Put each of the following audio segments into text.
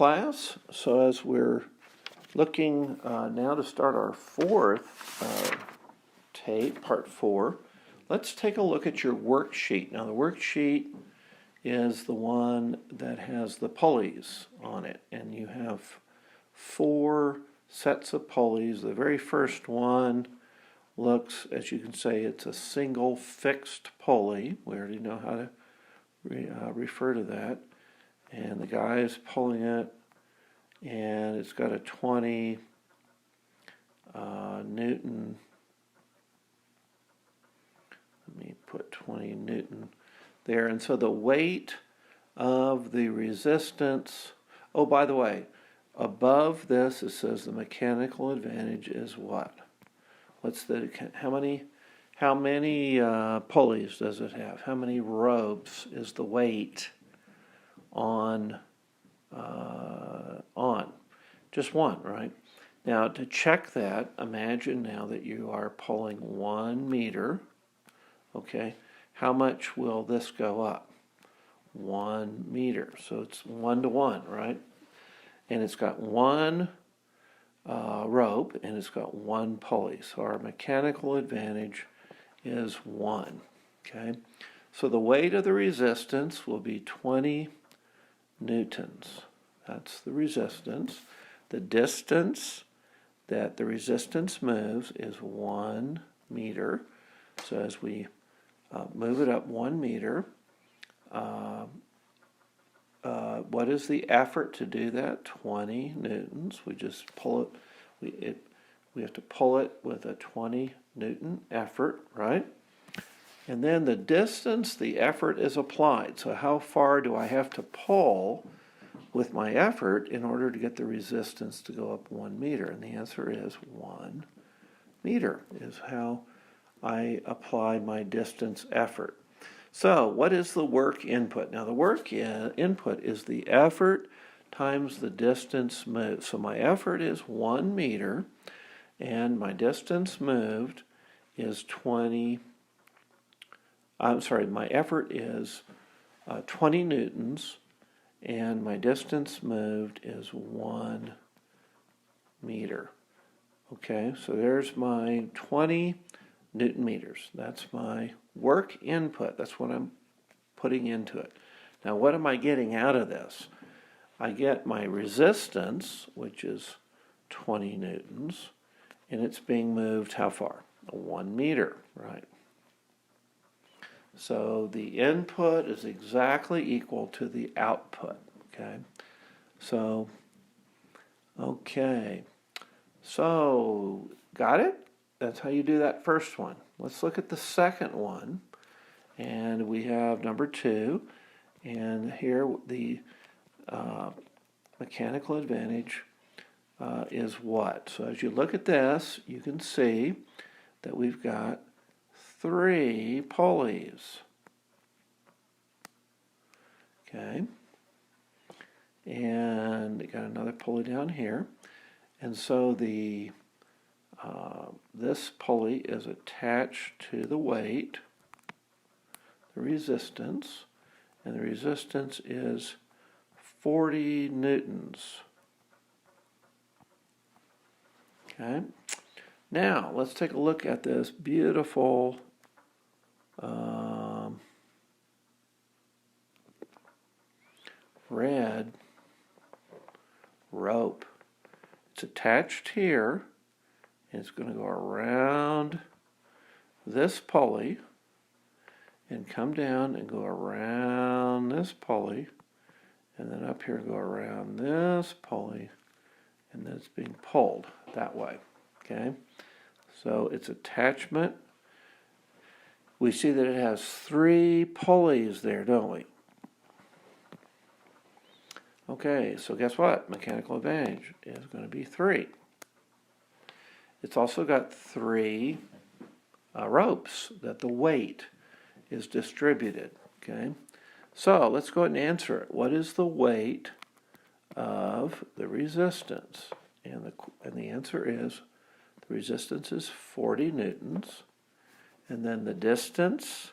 class. So as we're looking now to start our fourth tape, part 4, let's take a look at your worksheet. Now the worksheet is the one that has the pulleys on it, and you have 4 sets of pulleys. The very first one looks, as you can say, it's a single fixed pulley. We already know how to refer to that. And the guy is pulling it, and it's got a 20 Newton. Let me put 20 Newton there. And so the weight of the resistance, oh, by the way, above this it says the mechanical advantage is what? What's the, how many pulleys does it have? How many ropes is the weight on? Just one, right? Now to check that, imagine now that you are pulling 1 meter. Okay, how much will this go up? 1 meter. So it's 1 to 1, right? And it's got 1 rope, and it's got 1 pulley. So our mechanical advantage is 1. Okay, so the weight of the resistance will be 20 newtons. That's the resistance. The distance that the resistance moves is 1 meter. So as we move it up 1 meter, what is the effort to do that? 20 newtons. We just pull it. We have to pull it with a 20 Newton effort, right? And then the distance, the effort is applied. So how far do I have to pull with my effort in order to get the resistance to go up 1 meter? And the answer is 1 meter is how I apply my distance effort. So what is the work input? Now the work input is the effort times the distance moved. So my effort is 1 meter, and my distance moved is my effort is 20 newtons, and my distance moved is 1 meter. Okay, so there's my 20 Newton meters. That's my work input. That's what I'm putting into it. Now what am I getting out of this? I get my resistance, which is 20 newtons, and it's being moved how far? 1 meter, right? So the input is exactly equal to the output, okay? So, okay. So, got it? That's how you do that first one. Let's look at the second one. And we have number 2. And here the mechanical advantage is what? So as you look at this, you can see that we've got 3 pulleys. Okay. And we got another pulley down here. And so the this pulley is attached to the weight, the resistance, and the resistance is 40 newtons. Okay. Now, let's take a look at this beautiful red rope. It's attached here, and it's going to go around this pulley and come down and go around this pulley, and then up here and go around this pulley, and then it's being pulled that way. Okay, so its attachment, we see that it has 3 pulleys there, don't we? Okay, so guess what? Mechanical advantage is going to be 3. It's also got 3 ropes that the weight is distributed. Okay, so let's go ahead and answer it. What is the weight of the resistance? And the answer is the resistance is 40 newtons, and then the distance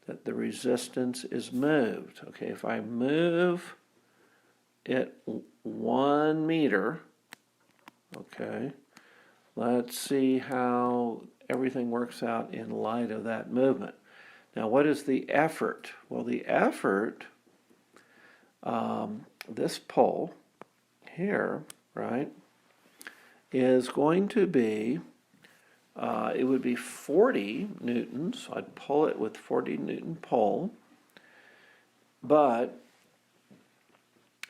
that the resistance is moved. Okay, if I move it 1 meter, okay, let's see how everything works out in light of that movement. Now, what is the effort? Well, the effort, this pole here, right, is going to be, it would be 40 newtons. So I'd pull it with 40 Newton pole, but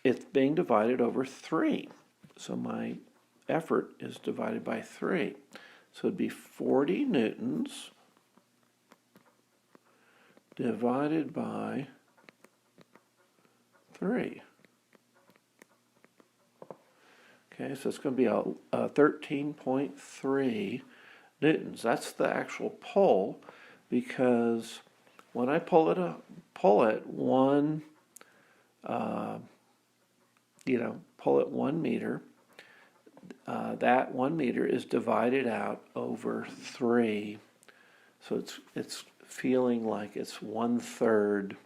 it's being divided over 3. So my effort is divided by 3. So it'd be 40 newtons divided by 3. Okay, so it's going to be a 13.3 newtons. That's the actual pull, because when I pull it 1 meter, that 1 meter is divided out over 3. So it's feeling like it's 1/3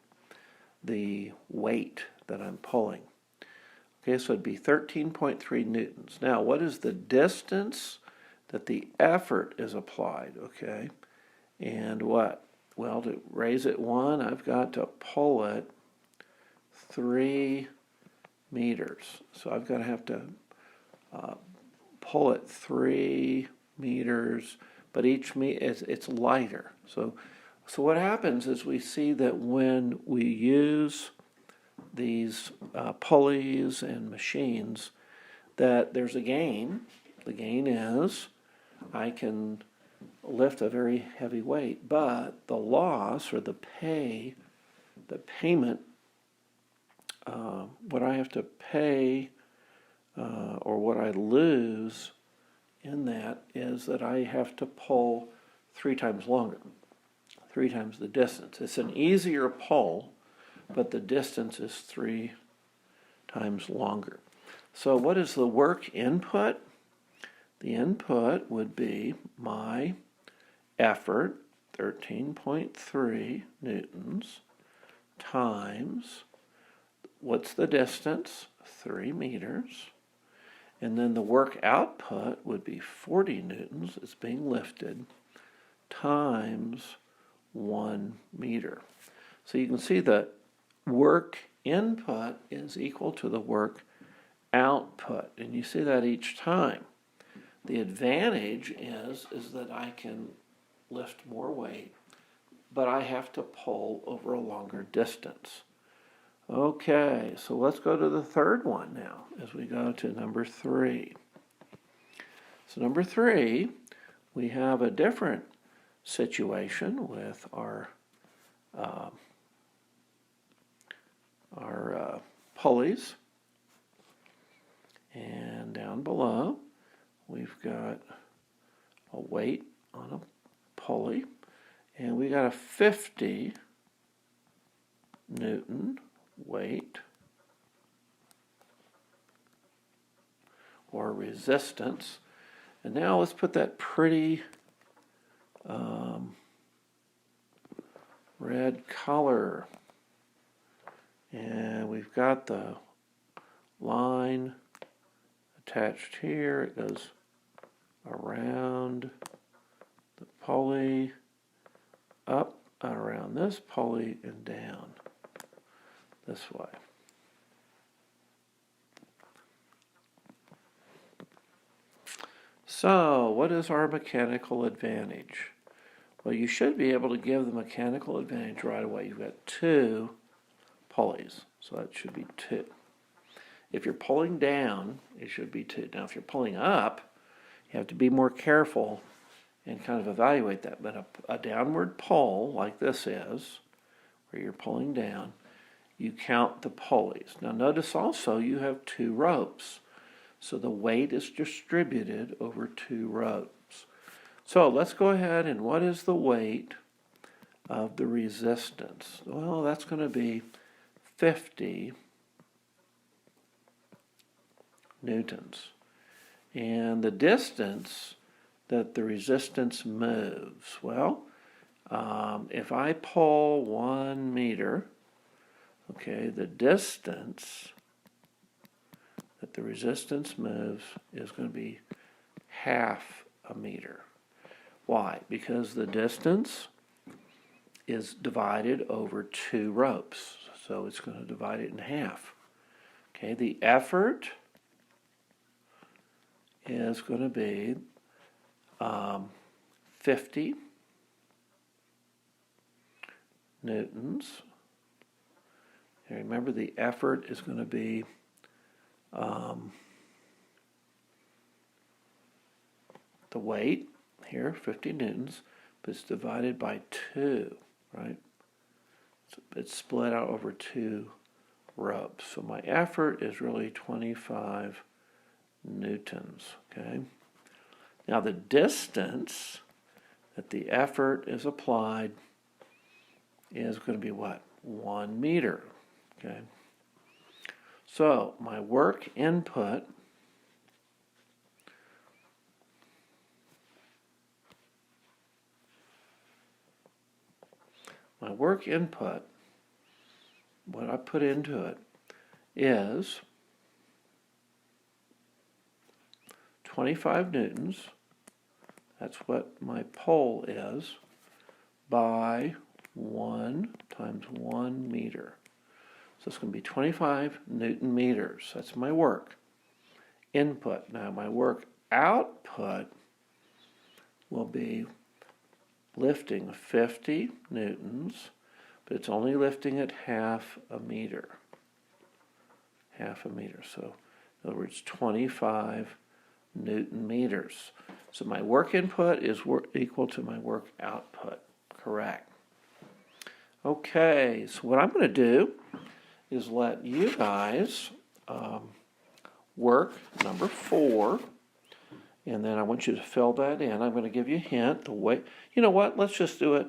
the weight that I'm pulling. Okay, so it'd be 13.3 newtons. Now, what is the distance that the effort is applied? Okay, and what? Well, to raise it 1, I've got to pull it 3 meters. So I've got to have to pull it 3 meters, but each it's lighter. So what happens is we see that when we use these pulleys and machines, that there's a gain. The gain is I can lift a very heavy weight, but the loss or the payment, what I have to pay or what I lose in that is that I have to pull 3 times longer, 3 times the distance. It's an easier pull, but the distance is 3 times longer. So what is the work input? The input would be my effort, 13.3 newtons, times, what's the distance? 3 meters. And then the work output would be 40 newtons, it's being lifted, times 1 meter. So you can see that work input is equal to the work output, and you see that each time. The advantage is that I can lift more weight, but I have to pull over a longer distance. Okay, so let's go to the third one now as we go to number 3. So number 3, we have a different situation with our pulleys, and down below we've got a weight on a pulley, and we got a 50 Newton weight or resistance. And now let's put that pretty red color, and we've got the line attached here. It goes around the pulley, up around this pulley, and down this way. So, what is our mechanical advantage? Well, you should be able to give the mechanical advantage right away. You've got 2 pulleys, so that should be 2. If you're pulling down, it should be 2. Now, if you're pulling up, you have to be more careful and kind of evaluate that. But a downward pull, like this is, where you're pulling down, you count the pulleys. Now, notice also you have 2 ropes. So the weight is distributed over 2 ropes. So let's go ahead, and what is the weight of the resistance? Well, that's going to be 50 newtons. And the distance that the resistance moves, well, if I pull 1 meter, okay, the distance the resistance moves is going to be half a meter. Why? Because the distance is divided over 2 ropes, so it's going to divide it in half. Okay, the effort is going to be 50 newtons. And remember, the effort is going to be the weight here, 50 newtons, but it's divided by 2, right? So it's split out over 2 ropes. So my effort is really 25 newtons, okay? Now the distance that the effort is applied is going to be what? 1 meter, okay? So my work input what I put into it is 25 newtons. That's what my pole is, by 1 times 1 meter. So it's going to be 25 Newton meters. That's my work input. Now my work output will be lifting 50 newtons, but it's only lifting at half a meter. Half a meter. So in other words, 25 Newton meters. So my work input is equal to my work output. Correct. Okay, so what I'm going to do is let you guys work number 4, and then I want you to fill that in. I'm going to give you a hint. The weight, you know what? Let's just do it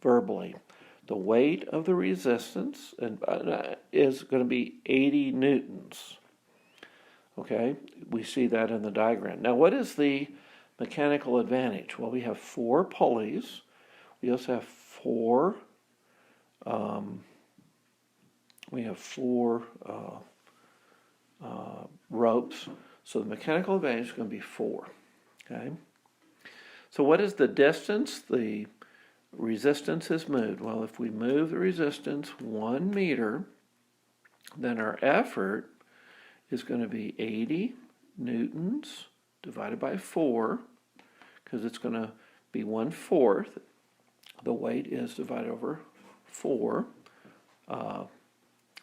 verbally. The weight of the resistance is going to be 80 newtons. Okay, we see that in the diagram. Now, what is the mechanical advantage? Well, we have 4 pulleys. We also have 4. Ropes. So the mechanical advantage is going to be 4. Okay. So what is the distance? The resistance is moved. Well, if we move the resistance 1 meter, then our effort is going to be 80 newtons divided by 4, because it's going to be 1/4. The weight is divided over 4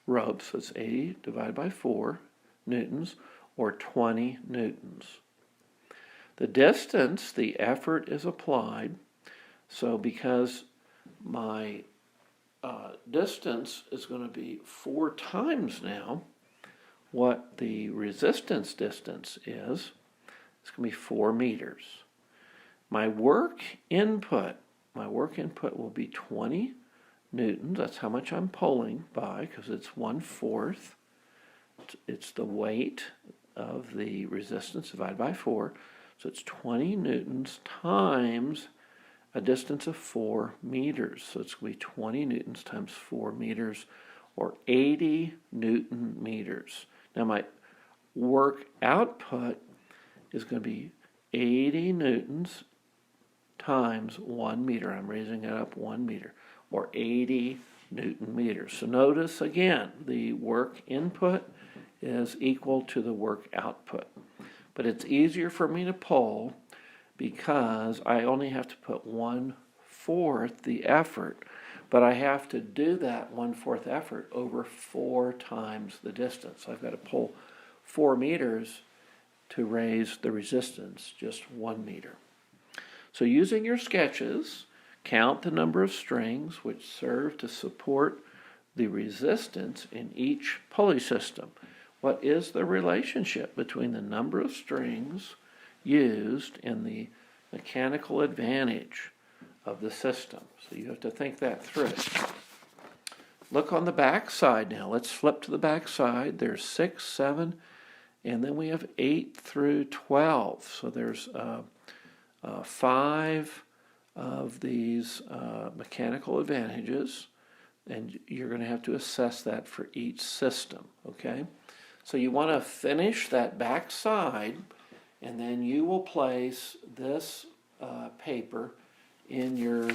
ropes, so it's 80 divided by 4 newtons, or 20 newtons. The distance, the effort is applied, so because my distance is going to be 4 times now what the resistance distance is, it's going to be 4 meters. My work input will be 20 newtons. That's how much I'm pulling by, because it's 1/4. It's the weight of the resistance divided by 4. So it's 20 newtons times a distance of 4 meters. So it's going to be 20 newtons times 4 meters, or 80 Newton meters. Now my work output is going to be 80 newtons times 1 meter. I'm raising it up 1 meter, or 80 Newton meters. So notice again, the work input is equal to the work output. But it's easier for me to pull because I only have to put 1/4 the effort, but I have to do that 1/4 effort over 4 times the distance. So I've got to pull 4 meters to raise the resistance just 1 meter. So using your sketches, count the number of strings which serve to support the resistance in each pulley system. What is the relationship between the number of strings used and the mechanical advantage of the system? So you have to think that through. Look on the back side now. Let's flip to the back side. There's 6, 7, and then we have 8 through 12. So there's 5 of these mechanical advantages, and you're going to have to assess that for each system, okay? So you want to finish that back side, and then you will place this paper in your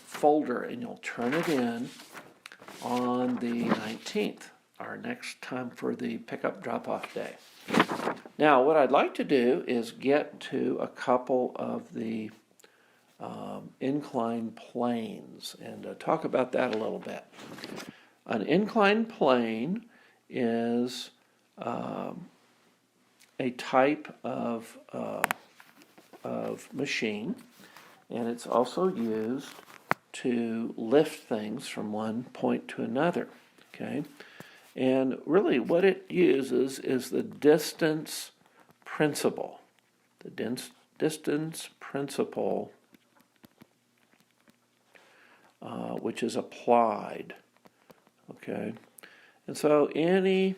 folder, and you'll turn it in on the 19th, our next time for the pickup drop-off day. Now, what I'd like to do is get to a couple of the incline planes and talk about that a little bit. An incline plane is a type of machine, and it's also used to lift things from one point to another. Okay, and really what it uses is the distance principle. The distance principle, which is applied. Okay, and so any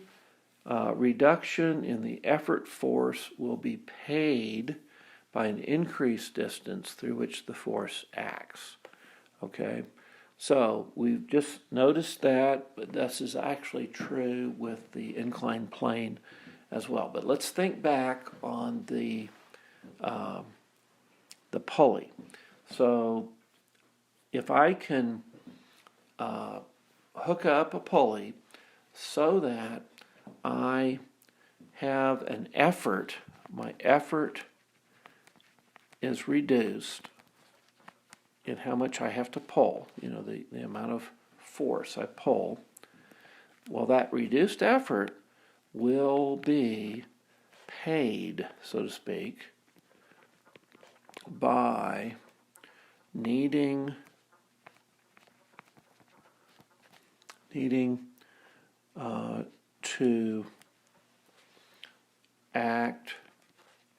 reduction in the effort force will be paid by an increased distance through which the force acts. Okay, so we've just noticed that, but this is actually true with the inclined plane as well. But let's think back on the pulley. So if I can hook up a pulley so that I have an effort, my effort is reduced in how much I have to pull, the amount of force I pull. Well, that reduced effort will be paid, so to speak, by needing to act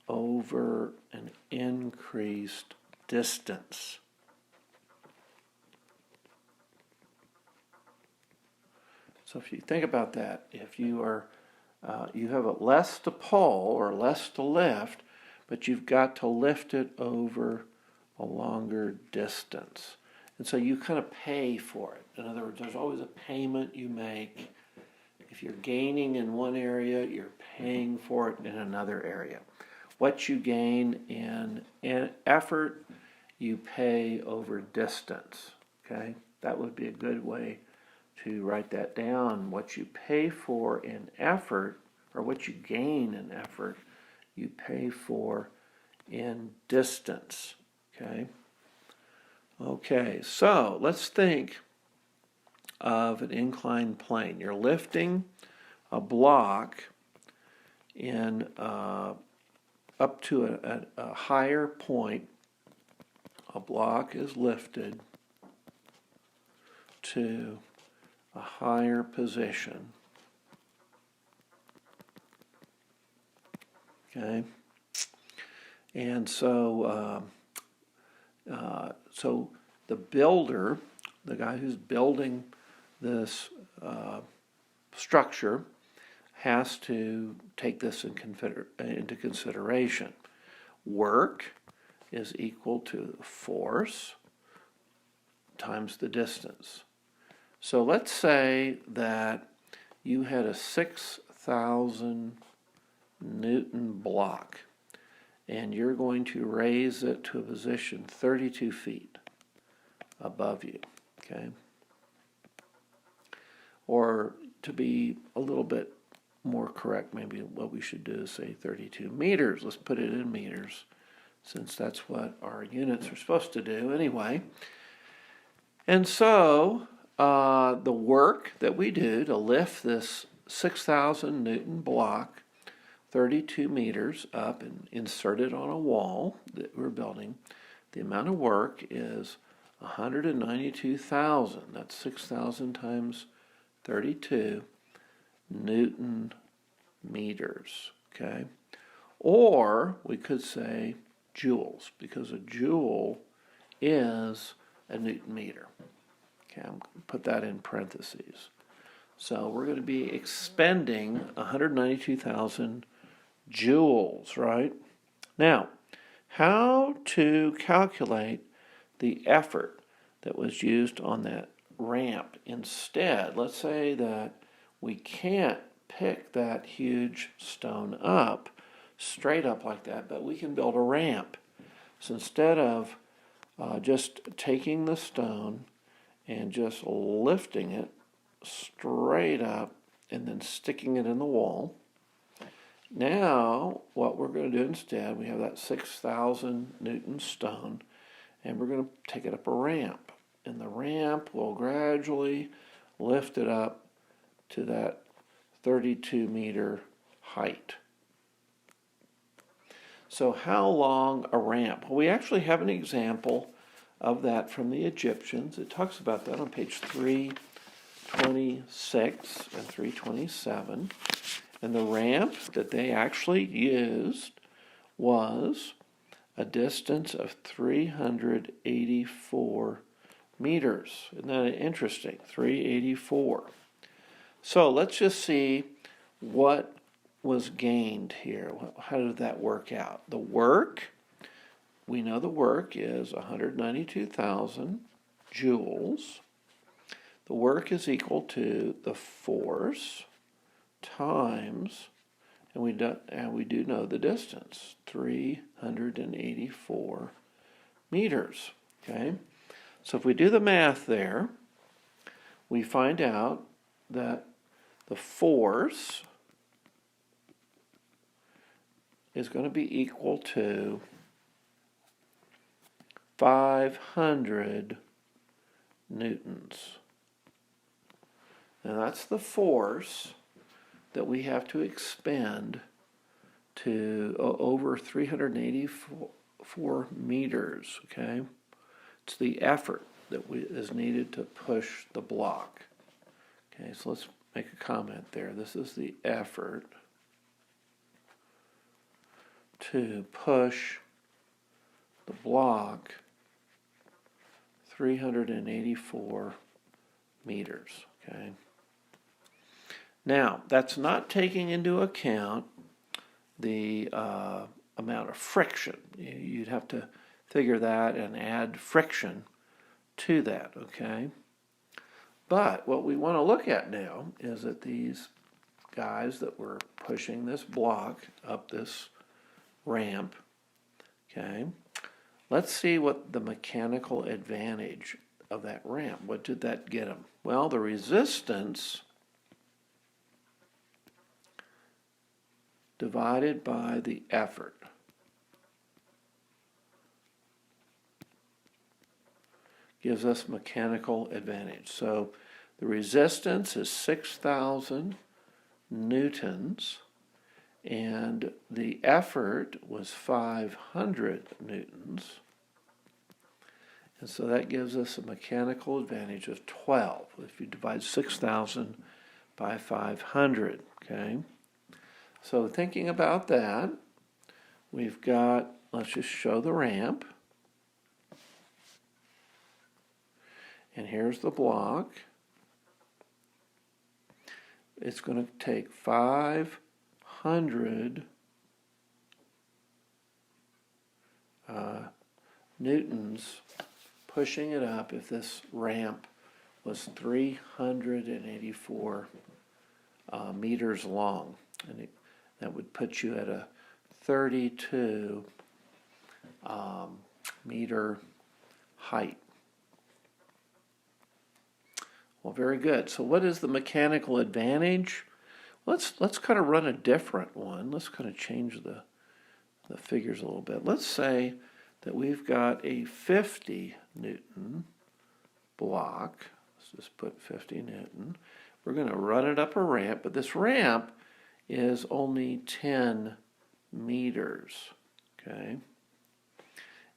over an increased distance. So if you think about that, if you are you have less to pull or less to lift, but you've got to lift it over a longer distance. And so you kind of pay for it. In other words, there's always a payment you make. If you're gaining in one area, you're paying for it in another area. What you gain in effort, you pay over distance. Okay? That would be a good way to write that down. What you pay for in effort, or what you gain in effort, you pay for in distance. Okay? Okay, so let's think of an inclined plane. You're lifting a block in up to a higher point. A block is lifted to a higher position. Okay, and so the builder, the guy who's building this structure, has to take this into consideration. Work is equal to force times the distance. So let's say that you had a 6,000 Newton block, and you're going to raise it to a position 32 feet above you, okay? Or to be a little bit more correct, maybe what we should do is say 32 meters. Let's put it in meters, since that's what our units are supposed to do anyway. And so the work that we do to lift this 6,000 Newton block 32 meters up and insert it on a wall that we're building, the amount of work is 192,000. That's 6,000 times 32 Newton meters, okay? Or we could say joules, because a joule is a Newton meter. Okay, I'm going to put that in parentheses. So we're going to be expending 192,000 joules, right? Now, how to calculate the effort that was used on that ramp instead? Let's say that we can't pick that huge stone up, straight up like that, but we can build a ramp. So instead of just taking the stone and just lifting it straight up and then sticking it in the wall, now what we're going to do instead, we have that 6,000 Newton stone, and we're going to take it up a ramp. And the ramp will gradually lift it up to that 32-meter height. So how long a ramp? Well, we actually have an example of that from the Egyptians. It talks about that on page 326 and 327. And the ramp that they actually used was a distance of 384 meters. Isn't that interesting? 384. So let's just see what was gained here. How did that work out? The work, we know the work is 192,000 joules. The work is equal to the force times, and we do know the distance, 384 meters. Okay, so if we do the math there, we find out that the force is going to be equal to 500 newtons. Now that's the force that we have to expend to over 384 meters, okay? It's the effort that is needed to push the block. Okay, so let's make a comment there. This is the effort to push the block 384 meters, okay? Now, that's not taking into account the amount of friction. You'd have to figure that and add friction to that, okay? But what we want to look at now is that these guys that were pushing this block up this ramp, okay, let's see what the mechanical advantage of that ramp, what did that get them? Well, the resistance divided by the effort gives us mechanical advantage. So the resistance is 6,000 newtons, and the effort was 500 newtons. And so that gives us a mechanical advantage of 12 if you divide 6,000 by 500, okay? So thinking about that, we've got, let's just show the ramp. And here's the block. It's going to take 500 newtons pushing it up if this ramp was 384 meters long. And that would put you at a 32 meter height. Well, very good. So what is the mechanical advantage? Let's kind of run a different one. Let's kind of change the figures a little bit. Let's say that we've got a 50 Newton block. Let's just put 50 Newton. We're going to run it up a ramp, but this ramp is only 10 meters, okay?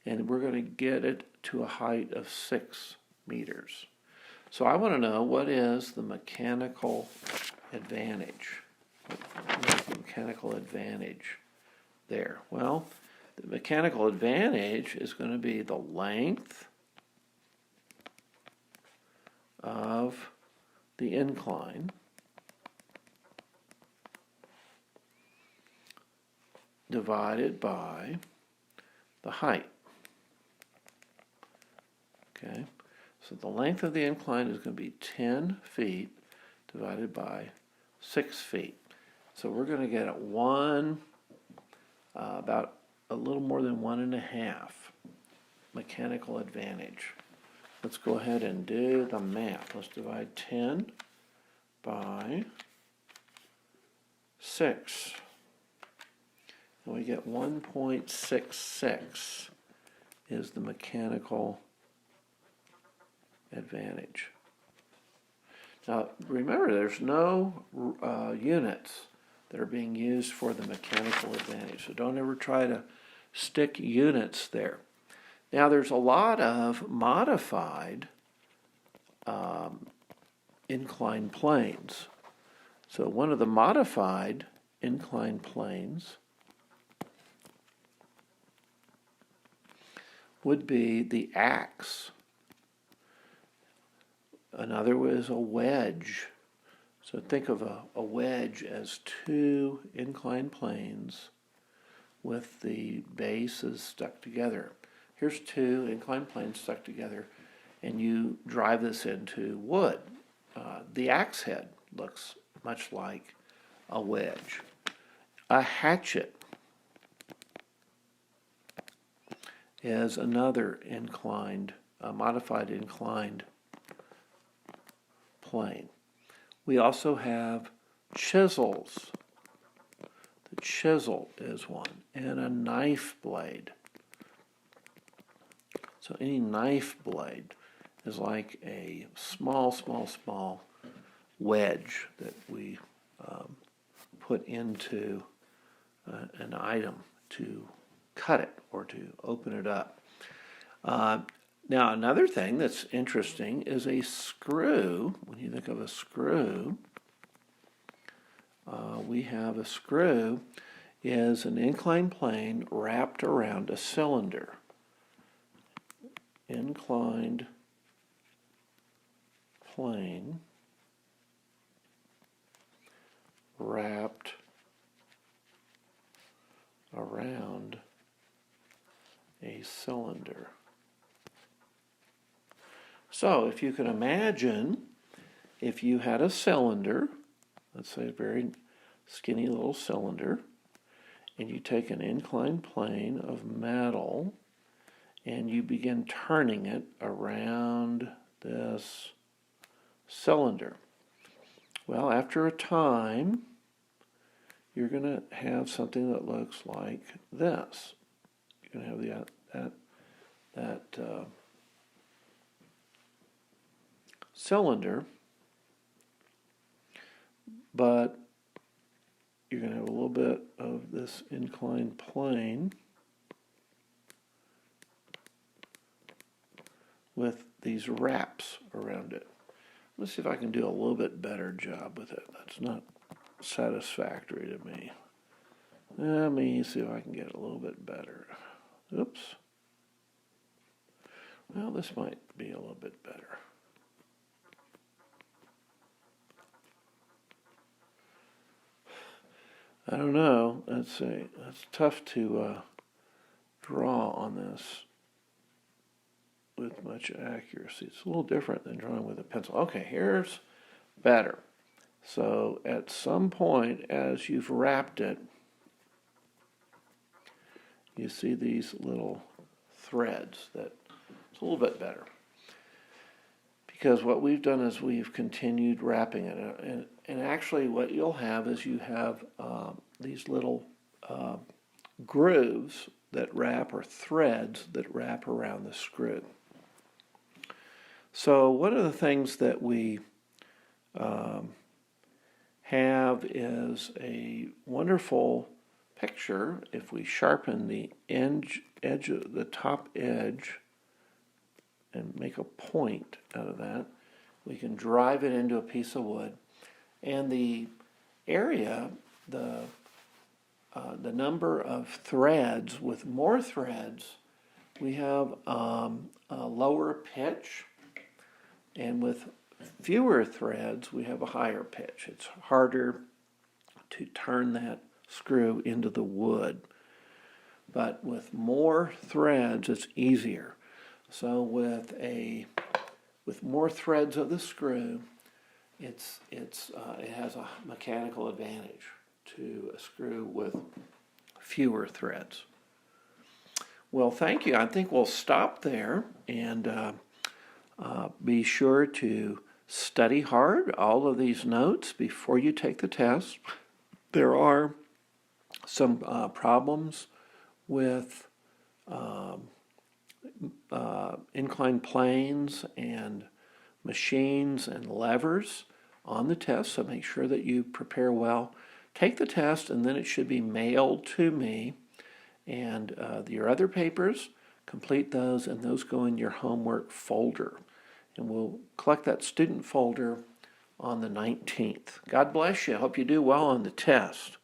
And we're going to get it to a height of 6 meters. So I want to know, what is the mechanical advantage? What is the mechanical advantage there? Well, the mechanical advantage is going to be the length of the incline divided by the height. Okay, so the length of the incline is going to be 10 feet divided by 6 feet. So we're going to get about a little more than 1.5 mechanical advantage. Let's go ahead and do the math. Let's divide 10 by 6. And we get 1.66 is the mechanical advantage. Now remember, there's no units that are being used for the mechanical advantage, so don't ever try to stick units there. Now there's a lot of modified inclined planes. So one of the modified inclined planes would be the axe. Another was a wedge. So think of a wedge as two inclined planes with the bases stuck together. Here's two inclined planes stuck together, and you drive this into wood. The axe head looks much like a wedge. A hatchet is another modified inclined plane. We also have chisels. The chisel is one, and a knife blade. So any knife blade is like a small wedge that we put into an item to cut it or to open it up. Now another thing that's interesting is a screw. When you think of a screw, we have a screw is an inclined plane wrapped around a cylinder. Inclined plane wrapped around a cylinder. So if you can imagine, if you had a cylinder, let's say a very skinny little cylinder, and you take an inclined plane of metal and you begin turning it around this cylinder. Well, after a time, you're going to have something that looks like this. You're going to have that cylinder, but you're going to have a little bit of this inclined plane with these wraps around it. Let's see if I can do a little bit better job with it. That's not satisfactory to me. Let me see if I can get it a little bit better. Oops. Well, this might be a little bit better. I don't know. Let's see. It's tough to draw on this with much accuracy. It's a little different than drawing with a pencil. Okay, here's better. So at some point, as you've wrapped it, you see these little threads that it's a little bit better. Because what we've done is we've continued wrapping it. And actually what you'll have is you have these little grooves that wrap, or threads that wrap around the screw. So one of the things that we have is a wonderful picture. If we sharpen the edge of the top edge and make a point out of that, we can drive it into a piece of wood. And the area, the number of threads, with more threads, we have a lower pitch, and with fewer threads, we have a higher pitch. It's harder to turn that screw into the wood. But with more threads, it's easier. So with more threads of the screw, it has a mechanical advantage to a screw with fewer threads. Well, thank you. I think we'll stop there, and be sure to study hard all of these notes before you take the test. There are some problems with inclined planes and machines and levers on the test, so make sure that you prepare well. Take the test, and then it should be mailed to me. And your other papers, complete those, and those go in your homework folder. And we'll collect that student folder on the 19th. God bless you. I hope you do well on the test.